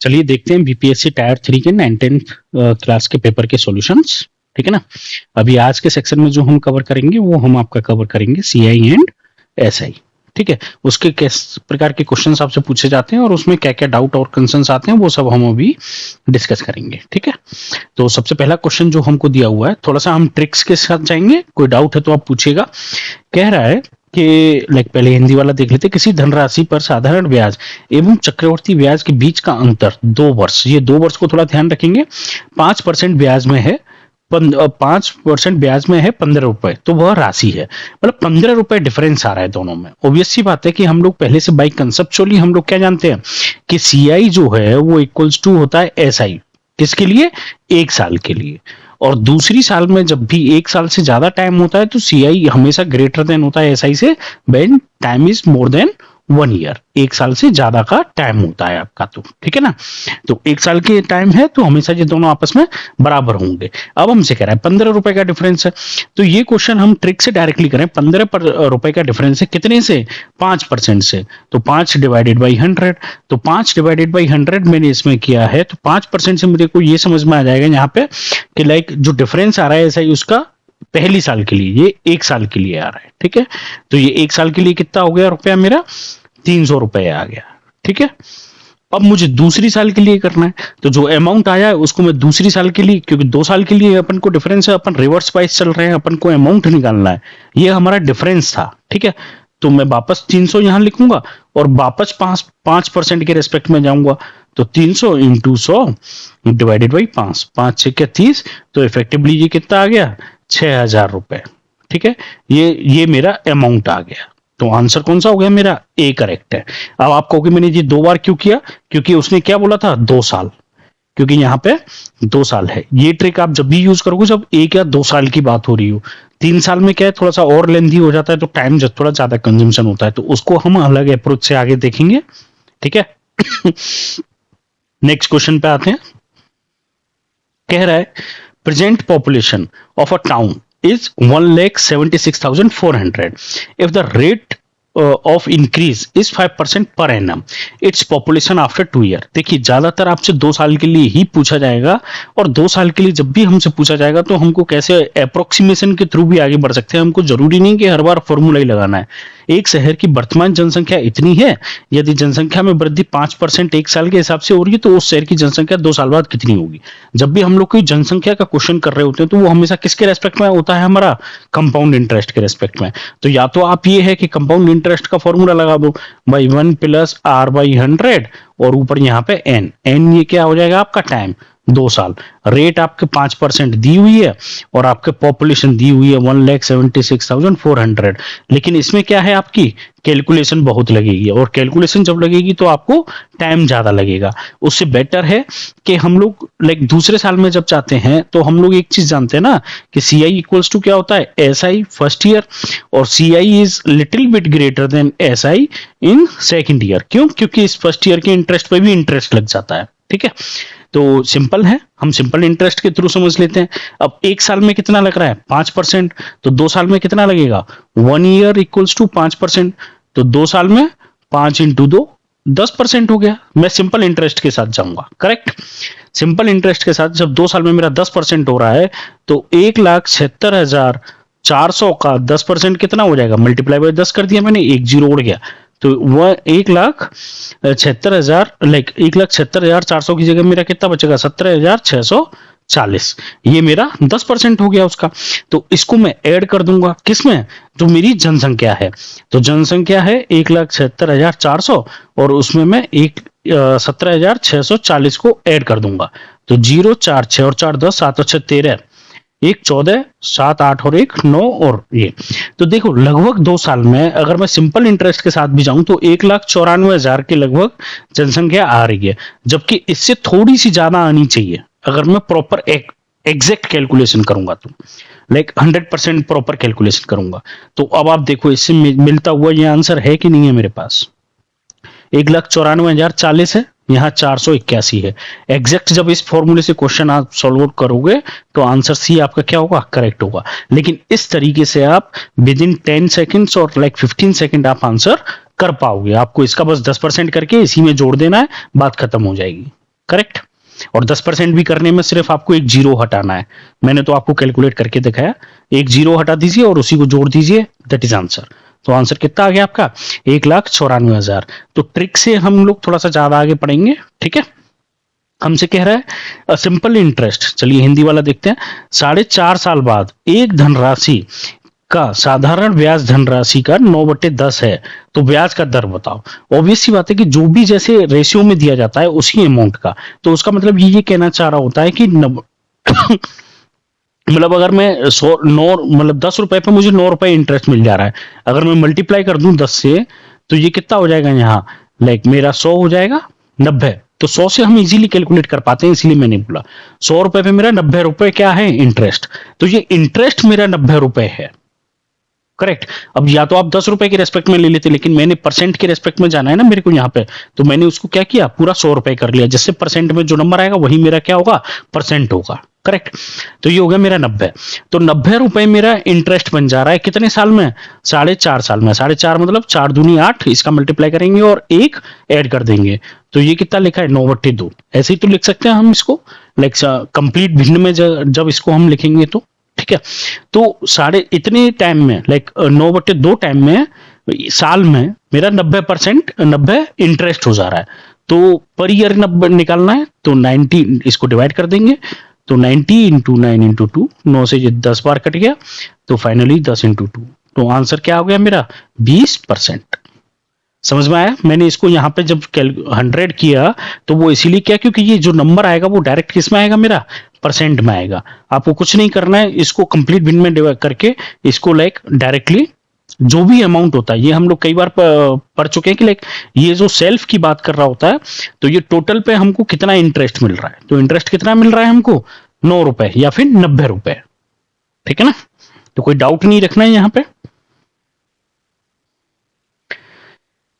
चलिए देखते हैं बीपीएससी टायर 3 के 9-10 क्लास के पेपर के सॉल्यूशंस। ठीक है ना। अभी आज के सेक्शन में जो हम कवर करेंगे वो हम आपका कवर करेंगे सीआई एंड एसआई। ठीक है, उसके किस प्रकार के क्वेश्चंस आपसे पूछे जाते हैं और उसमें क्या क्या डाउट और कंसर्न्स आते हैं वो सब हम अभी डिस्कस करेंगे। ठीक है, तो सबसे पहला क्वेश्चन जो हमको दिया हुआ है, थोड़ा सा हम ट्रिक्स के साथ जाएंगे, कोई डाउट है तो आप पूछिएगा। कह रहा है कि पहले हिंदी वाला देख लेते। किसी धनराशि पर साधारण ब्याज एवं चक्रवर्ती ब्याज के बीच का अंतर 2 वर्ष, ये 2 वर्ष को थोड़ा ध्यान रखेंगे। 5% ब्याज में है 5% ब्याज में है 15 रुपए, तो वह राशि है, मतलब 15 रुपए डिफरेंस आ रहा है दोनों में। ऑब्वियस सी बात है कि हम लोग पहले से बाई कंसेप्चुअली हम लोग क्या जानते हैं कि सीआई जो है वो इक्वल्स टू होता है एसआई। किसके लिए? 1 साल के लिए। और दूसरी साल में जब भी 1 साल से ज्यादा टाइम होता है तो सीआई हमेशा ग्रेटर देन होता है एसआई से, when time is more than 1 year. 1 साल से ज्यादा का टाइम होता है आपका, तो ठीक है ना। तो 1 साल के टाइम है तो हमेशा ये दोनों आपस में बराबर होंगे। अब हमसे कह रहा है 15 रुपए का डिफरेंस है, तो ये क्वेश्चन हम ट्रिक से डायरेक्टली करें। 15 रुपए का डिफरेंस है कितने से? 5% से, तो 5 डिवाइडेड बाई 100। तो 5 डिवाइडेड बाई 100 मैंने इसमें किया है, तो 5% से मुझे को ये समझ में आ जाएगा यहाँ पे कि जो डिफरेंस आ रहा है ऐसा ही उसका पहली साल के लिए, ये 1 साल के लिए आ रहा है। ठीक है, तो ये 1 साल के लिए कितना हो गया रुपया मेरा? 300 रुपए आ गया। ठीक है, अब मुझे दूसरी साल के लिए करना है, तो जो अमाउंट आया है उसको मैं दूसरी साल के लिए, क्योंकि 2 साल के लिए अपन को डिफरेंस है, अपन रिवर्स वाइज चल रहे हैं, अपन को अमाउंट निकालना है, ये हमारा डिफरेंस था। ठीक है, तो मैं वापस 300 यहां लिखूंगा और वापस 5% के रेस्पेक्ट में जाऊंगा, तो 300 इंटू 100 डिवाइडेड बाई 5, 5 6 30, तो इफेक्टिवली ये कितना आ गया? 6000 रुपए। ठीक है, ये मेरा अमाउंट आ गया। तो आंसर कौन सा हो गया मेरा? ए करेक्ट है। अब आप कहोगे मैंने ये 2 बार क्यों किया? क्योंकि उसने क्या बोला था? 2 साल, क्योंकि यहाँ पे 2 साल है। ये ट्रिक आप जब भी यूज करोगे जब 1 या 2 साल की बात हो रही हो। 3 साल में क्या है, थोड़ा सा और लेंथी हो जाता है, तो टाइम थोड़ा ज्यादा कंजम्पशन होता है, तो उसको हम अलग अप्रोच से आगे देखेंगे। ठीक है नेक्स्ट क्वेश्चन पे आते हैं। कह रहा है present population of a town is 1,76,400. If the rate of increase is 5% per annum, its population after 2 year. देखिए ज्यादातर आपसे 2 साल के लिए ही पूछा जाएगा, और 2 साल के लिए जब भी हमसे पूछा जाएगा तो हमको कैसे अप्रोक्सीमेशन के थ्रू भी आगे बढ़ सकते हैं। हमको जरूरी नहीं कि हर बार फॉर्मूला ही लगाना है। एक शहर की वर्तमान जनसंख्या इतनी है, यदि जनसंख्या में वृद्धि 5% 1 साल के हिसाब से हो रही है, तो उस शहर की जनसंख्या 2 साल बाद कितनी होगी। जब भी हम लोग कोई जनसंख्या का क्वेश्चन कर रहे होते हैं तो वो हमेशा किसके रेस्पेक्ट में होता है? हमारा कंपाउंड इंटरेस्ट के रेस्पेक्ट में। तो या तो आप ये है कि कंपाउंड इंटरेस्ट का फॉर्मूला लगा दो, बाई 1 प्लस आर बाई 100, और ऊपर यहाँ पे एन ये क्या हो जाएगा आपका? टाइम, 2 साल। रेट आपके 5% दी हुई है और आपके पॉपुलेशन दी हुई है 1,76,400। लेकिन इसमें क्या है, आपकी कैलकुलेशन बहुत लगेगी, और कैलकुलेशन जब लगेगी तो आपको टाइम ज्यादा लगेगा। उससे बेटर है कि हम लोग दूसरे साल में जब चाहते हैं तो हम लोग एक चीज जानते हैं ना कि सी आई इक्वल्स टू क्या होता है? एस आई फर्स्ट ईयर, और C I is little bit greater than S I in second year. क्यों? क्योंकि इस फर्स्ट ईयर के इंटरेस्ट पे भी इंटरेस्ट लग जाता है। ठीक है, तो सिंपल है, हम सिंपल इंटरेस्ट के थ्रू समझ लेते हैं। अब 1 साल में कितना लग रहा है? 5%, तो 2 साल में कितना लगेगा? 1 ईयर इक्वल्स टू 5%, तो 2 साल में 5 इंटू 2 10% हो गया। मैं सिंपल इंटरेस्ट के साथ जाऊंगा, करेक्ट। सिंपल इंटरेस्ट के साथ जब 2 साल में मेरा 10% हो रहा है, तो 1,76,400 का 10% कितना हो जाएगा? मल्टीप्लाई बाय 10 कर दिया मैंने, 1 जीरो उड़ गया, तो वह 1,76,400 की जगह मेरा कितना बचेगा? 17,640। ये मेरा 10% हो गया उसका। तो इसको मैं ऐड कर दूंगा किसमें? जो मेरी जनसंख्या है, तो जनसंख्या है 1,76,400, और उसमें मैं 17,640 को ऐड कर दूंगा। तो 0 4 6 और 4 10, 7 और 6 13, 1 14, 7 8 और 1 9, और ये तो देखो लगभग 2 साल में अगर मैं सिंपल इंटरेस्ट के साथ भी जाऊं तो 1,94,000 के लगभग जनसंख्या आ रही है, जबकि इससे थोड़ी सी ज्यादा आनी चाहिए अगर मैं प्रॉपर एग्जैक्ट कैलकुलेशन करूंगा, तो 100% प्रॉपर कैलकुलेशन करूंगा। तो अब आप देखो इससे मिलता हुआ ये आंसर है कि नहीं है मेरे पास? 1,94,040 है, यहाँ 481 है। एग्जैक्ट जब इस फॉर्मूले से क्वेश्चन आप सॉल्व करोगे तो आंसर सी आपका क्या होगा? करेक्ट होगा। लेकिन इस तरीके से आप विद इन 10 सेकेंड्स और 15 सेकेंड आप आंसर कर पाओगे। आपको इसका बस 10% करके इसी में जोड़ देना है, बात खत्म हो जाएगी। करेक्ट। और 10% भी करने में सिर्फ आपको एक जीरो हटाना है, मैंने तो आपको कैलकुलेट करके दिखाया, एक जीरो हटा दीजिए और उसी को जोड़ दीजिए, दैट इज आंसर। तो आंसर कितना आ गया आपका 1,94,000। तो ट्रिक से हम लोग थोड़ा सा ज्यादा आगे पढ़ेंगे, ठीक है। हमसे कह रहा है सिंपल इंटरेस्ट, चलिए हिंदी वाला देखते हैं। 4.5 साल बाद एक धनराशि का साधारण ब्याज धनराशि का 9/10 है, तो ब्याज का दर बताओ। ऑब्वियस सी बात है कि जो भी जैसे रेशियो में दिया जाता है उसी अमाउंट का, तो उसका मतलब ये कहना चाह रहा होता है कि मतलब अगर मैं 10 रुपए पे मुझे 9 रुपए इंटरेस्ट मिल जा रहा है, अगर मैं मल्टीप्लाई कर दूं 10 से, तो ये कितना हो जाएगा यहाँ, लाइक मेरा 100 हो जाएगा 90। तो 100 से हम इजीली कैलकुलेट कर पाते हैं, इसलिए मैंने बोला 100 रुपए पे मेरा 90 रुपए क्या है इंटरेस्ट, तो ये इंटरेस्ट मेरा 90 रुपए है, करेक्ट। अब या तो आप 10 रुपए के रेस्पेक्ट में ले लेते, लेकिन मैंने परसेंट के रेस्पेक्ट में जाना है ना मेरे को यहाँ पे, तो मैंने उसको क्या किया, पूरा 100 रुपए कर लिया, जिससे परसेंट में जो नंबर आएगा वही मेरा क्या होगा, परसेंट होगा, करेक्ट। तो ये हो गया मेरा 90। तो 90 रुपए मेरा इंटरेस्ट बन जा रहा है कितने साल में, 4.5 साल में। 4.5 मतलब 4 दूनी 8, इसका मल्टीप्लाई करेंगे और एक ऐड कर देंगे, तो ये कितना लिखा है 9/2। ऐसे ही तो लिख सकते हैं हम इसको, लाइक कंप्लीट भिन्न में जब इसको हम लिखेंगे तो, ठीक है। तो साढ़े इतने टाइम में, लाइक 9/2 टाइम में, साल में मेरा 90% 90 इंटरेस्ट हो जा रहा है। तो पर ईयर 90 निकालना है, तो 90 इसको डिवाइड कर देंगे, तो 90 इंटू 9 इंटू 2, 9 से ये 10 बार कट गया, तो फाइनली 10 इंटू 2, तो आंसर क्या हो गया मेरा 20%। समझ में आया। मैंने इसको यहाँ पे जब 100 किया तो वो इसीलिए किया क्योंकि ये जो नंबर आएगा वो डायरेक्ट किस में आएगा, मेरा परसेंट में आएगा। आपको कुछ नहीं करना है, इसको कंप्लीट भिन्न में डिवाइड करके इसको लाइक डायरेक्टली जो भी अमाउंट होता है, ये हम लोग कई बार पढ़ चुके हैं कि लाइक ये जो सेल्फ की बात कर रहा होता है, तो ये टोटल पे हमको कितना इंटरेस्ट मिल रहा है, तो इंटरेस्ट कितना मिल रहा है हमको 9 रुपए या फिर 90 रुपए, ठीक है ना। तो कोई डाउट नहीं रखना है यहाँ पे।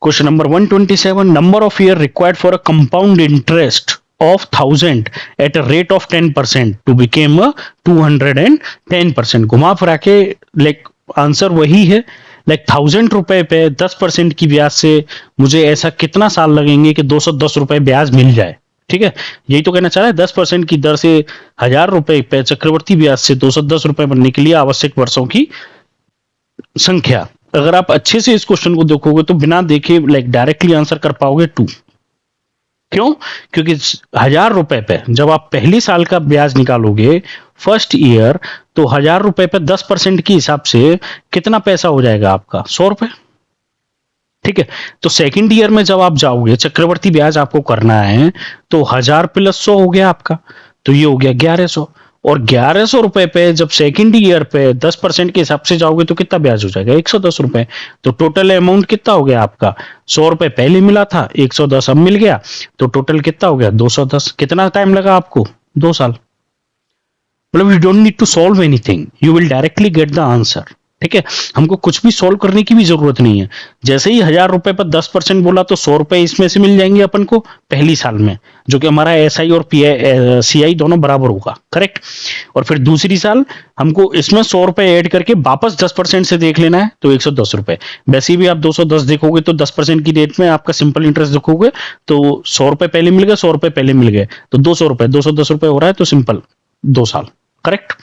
Question number 127. Number of year required for a compound interest of 1000 at a rate of 10% to become a 210%. घुमा फिरा के लाइक आंसर वही है, लाइक 1000 रुपए पे 10% की ब्याज से मुझे ऐसा कितना साल लगेंगे कि 210 रुपए ब्याज मिल जाए, ठीक है। यही तो कहना चाह रहा है, 10% की दर से 1000 रुपए पे चक्रवर्ती ब्याज से 210 रुपए बनने के लिए आवश्यक वर्षों की संख्या। अगर आप अच्छे से इस क्वेश्चन को देखोगे तो बिना देखे लाइक डायरेक्टली आंसर कर पाओगे 2। क्यों? क्योंकि 1000 रुपए पे जब आप पहली साल का ब्याज निकालोगे फर्स्ट ईयर, तो 1000 रुपए पे 10% के हिसाब से कितना पैसा हो जाएगा आपका 100 रुपए, ठीक है। तो सेकंड ईयर में जब आप जाओगे, चक्रवर्ती ब्याज आपको करना है, तो 1000 प्लस 100 हो गया आपका, तो ये हो गया 1100। और 1100 रुपए पे जब सेकंड ईयर पे 10% के हिसाब से जाओगे तो कितना ब्याज हो जाएगा 110 रुपए। तो टोटल अमाउंट कितना हो गया आपका, 100 रुपए पहले मिला था, 110 अब मिल गया, तो टोटल कितना हो गया 210। कितना टाइम लगा आपको 2 साल। मतलब you don't need to solve anything, you will directly get the answer, ठीक है। हमको कुछ भी सॉल्व करने की भी जरूरत नहीं है। जैसे ही 1000 रुपए पर 10% बोला तो 100 रुपए इसमें से मिल जाएंगे अपन को पहली साल में, जो कि हमारा एसआई और सीआई दोनों बराबर होगा, करेक्ट। और फिर दूसरी साल हमको इसमें 100 रुपए ऐड करके वापस 10% से देख लेना है, तो 110 रुपए। वैसे भी आप 210 देखोगे तो 10% की रेट में आपका सिंपल इंटरेस्ट देखोगे तो 100 रुपए पहले मिल गए, 100 रुपए पहले मिल गए, तो 200 रुपए 210 रुपए हो रहा है, तो सिंपल 2 साल, करेक्ट।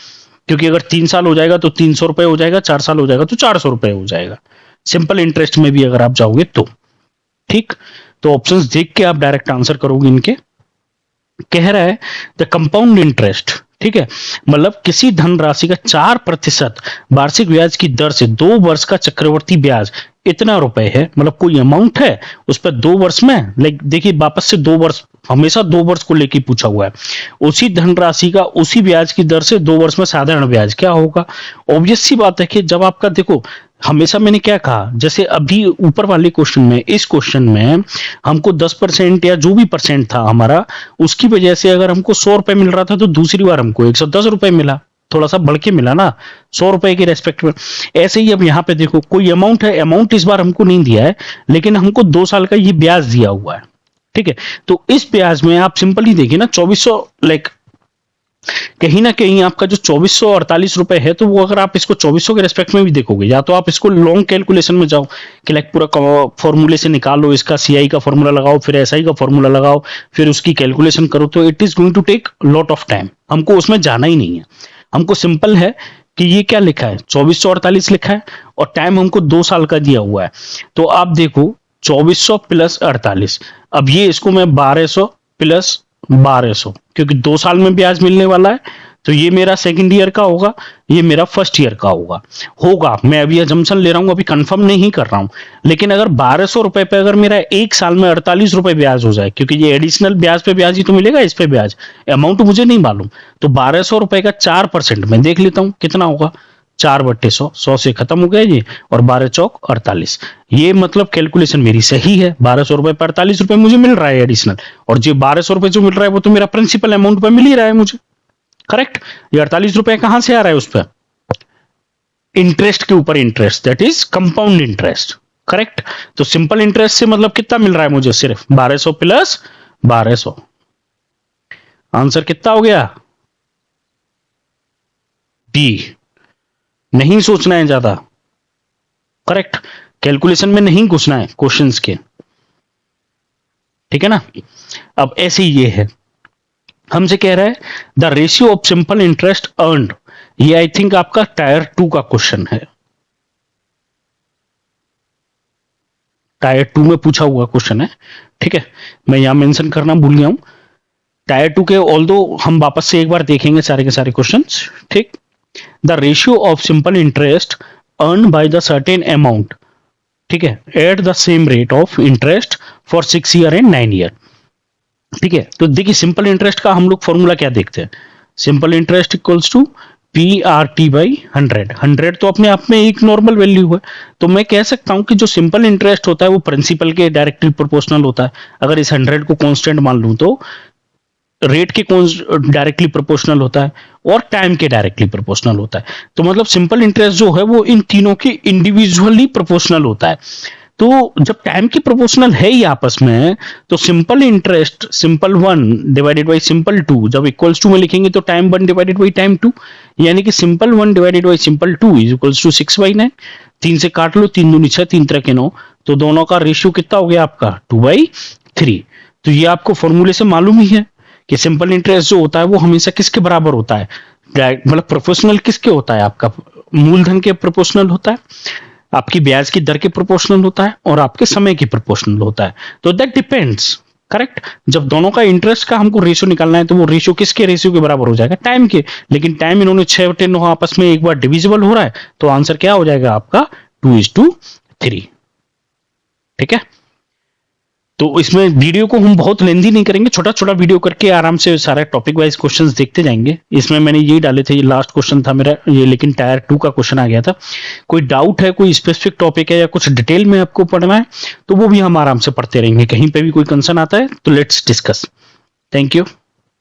क्योंकि अगर 3 साल हो जाएगा तो 300 रुपए हो जाएगा, 4 साल हो जाएगा तो 400 रुपए हो जाएगा, सिंपल इंटरेस्ट में भी अगर आप जाओगे तो, ठीक। तो ऑप्शंस देख के आप डायरेक्ट आंसर करोगे इनके। कह रहा है द कंपाउंड इंटरेस्ट, ठीक है, मतलब किसी धनराशि का 4% वार्षिक ब्याज की दर से 2 वर्ष का चक्रवर्ती ब्याज इतना रुपए है, मतलब कोई अमाउंट है उस पर 2 वर्ष में, लाइक देखिए वापस से 2 वर्ष, हमेशा 2 वर्ष को लेके पूछा हुआ है। उसी धनराशि का उसी ब्याज की दर से 2 वर्ष में साधारण ब्याज क्या होगा। ऑब्वियस सी बात है कि जब आपका देखो, हमेशा मैंने क्या कहा, जैसे अभी ऊपर वाले क्वेश्चन में, इस क्वेश्चन में हमको 10% या जो भी परसेंट था हमारा, उसकी वजह से अगर हमको 100 रुपए मिल रहा था तो दूसरी बार हमको 110 रुपए मिला, थोड़ा सा बढ़ के मिला ना 100 रुपए के रेस्पेक्ट में। ऐसे ही अब यहाँ पे देखो कोई अमाउंट है, अमाउंट इस बार हमको नहीं दिया है, लेकिन हमको 2 साल का ये ब्याज दिया हुआ है, ठीक है। तो इस ब्याज में आप सिंपली देखिए ना, 2400 लाइक कहीं ना कहीं आपका जो 2448 रुपए है, तो वो अगर आप इसको 2400 के रेस्पेक्ट में भी देखोगे, या तो आप इसको लॉन्ग कैलकुलेशन में जाओ कि लाइक पूरा फॉर्मूले से निकालो, इसका सीआई का फॉर्मूला लगाओ, फिर एसआई का फॉर्मूला लगाओ, फिर उसकी कैलकुलेशन करो, तो it is going to take lot of time. हमको उसमें जाना ही नहीं है। हमको सिंपल है कि ये क्या लिखा है, 2448 लिखा है और टाइम हमको 2 साल का दिया हुआ है। तो आप देखो 2400 प्लस 48, अब ये इसको मैं 1200 प्लस 1200, क्योंकि 2 साल में ब्याज मिलने वाला है, तो ये मेरा सेकंड ईयर का होगा, ये मेरा फर्स्ट ईयर का होगा। मैं अभी अजम्पशन ले रहा हूं, अभी कंफर्म नहीं कर रहा हूं। लेकिन अगर 1200 रुपए पे अगर मेरा 1 साल में 48 रुपए ब्याज हो जाए, क्योंकि ये एडिशनल ब्याज पे ब्याज ही तो मिलेगा, इस पे ब्याज अमाउंट मुझे नहीं मालूम, तो 1200 रुपए का 4% में देख लेता हूं कितना होगा, 4/100, 100 से खत्म हो गया ये, और 12 चौक 48। ये मतलब कैलकुलेशन मेरी सही है, 1200 रुपए पर 48 रुपए मुझे मिल रहा है एडिशनल, और जो 1200 रुपए जो मिल रहा है वो तो मेरा प्रिंसिपल अमाउंट पे मिल ही रहा है मुझे, करेक्ट। ये 48 रुपए कहां से आ रहा है, उस पर इंटरेस्ट के ऊपर interest, that is compound interest, correct. तो सिंपल इंटरेस्ट से मतलब कितना मिल रहा है मुझे, सिर्फ 1200 प्लस 1200। आंसर कितना हो गया, डी। नहीं सोचना है ज्यादा, करेक्ट। कैलकुलेशन में नहीं घुसना है क्वेश्चंस के, ठीक है ना। अब ऐसे ही ये है, हमसे कह रहा है the ratio of simple interest earned, ये आई थिंक आपका टायर 2 का क्वेश्चन है, टायर 2 में पूछा हुआ क्वेश्चन है, ठीक है। मैं यहां मेंशन करना भूल गया हूं, टायर 2 के ऑल्दो हम वापस से एक बार देखेंगे सारे के सारे क्वेश्चंस, ठीक। The ratio of simple interest earn by the certain amount, ठीक है, at the same rate of interest for 6 year and 9 year, ठीक है। तो देखिए सिंपल इंटरेस्ट का हम लोग फॉर्मूला क्या देखते हैं, simple interest equals to PRT by 100। 100 तो अपने आप में एक नॉर्मल वैल्यू है, तो मैं कह सकता हूं कि जो सिंपल इंटरेस्ट होता है वो प्रिंसिपल के डायरेक्टली प्रोपोर्शनल होता है। अगर इस 100 को कांस्टेंट मान लूं तो रेट के डायरेक्टली प्रोपोर्शनल होता है और टाइम के डायरेक्टली प्रोपोर्शनल होता है। तो मतलब सिंपल इंटरेस्ट जो है वो इन तीनों के इंडिविजुअली प्रोपोर्शनल होता है। तो जब टाइम की प्रोपोर्शनल है ही आपस में, तो simple interest simple 1 divided by simple 2 जब इक्वल्स टू में लिखेंगे तो टाइम 1 डिवाइडेड बाई टाइम 2, यानी कि simple 1 divided by simple 2 is equals to 6/9। 3 से काट लो, 3 दूनी 6, 3 3 9, तो दोनों का रेशियो कितना हो गया आपका 2/3। तो ये आपको फॉर्मूले से मालूम ही है कि सिंपल इंटरेस्ट जो होता है वो हमेशा किसके बराबर होता है, मतलब प्रोपोर्शनल किसके होता है, आपका मूलधन के प्रोपोर्शनल होता है, आपकी ब्याज की दर के प्रोपोर्शनल होता है, और आपके समय की प्रोपोर्शनल होता है। तो दैट डिपेंड्स, करेक्ट। जब दोनों का इंटरेस्ट का हमको रेशियो निकालना है तो वो रेशियो किसके रेशियो के बराबर हो जाएगा, टाइम के। लेकिन टाइम इन्होंने 6/9 आपस में एक बार डिविजिबल हो रहा है, तो आंसर क्या हो जाएगा आपका 2:3, ठीक है। तो इसमें वीडियो को हम बहुत लेंदी नहीं करेंगे, छोटा छोटा वीडियो करके आराम से सारे टॉपिक वाइज क्वेश्चंस देखते जाएंगे। इसमें मैंने यही डाले थे, ये लास्ट क्वेश्चन था मेरा ये, लेकिन टायर 2 का क्वेश्चन आ गया था। कोई डाउट है, कोई स्पेसिफिक टॉपिक है या कुछ डिटेल में आपको पढ़ना है, तो वो भी हम आराम से पढ़ते रहेंगे। कहीं पे भी कोई कंसर्न आता है तो लेट्स डिस्कस। Thank you.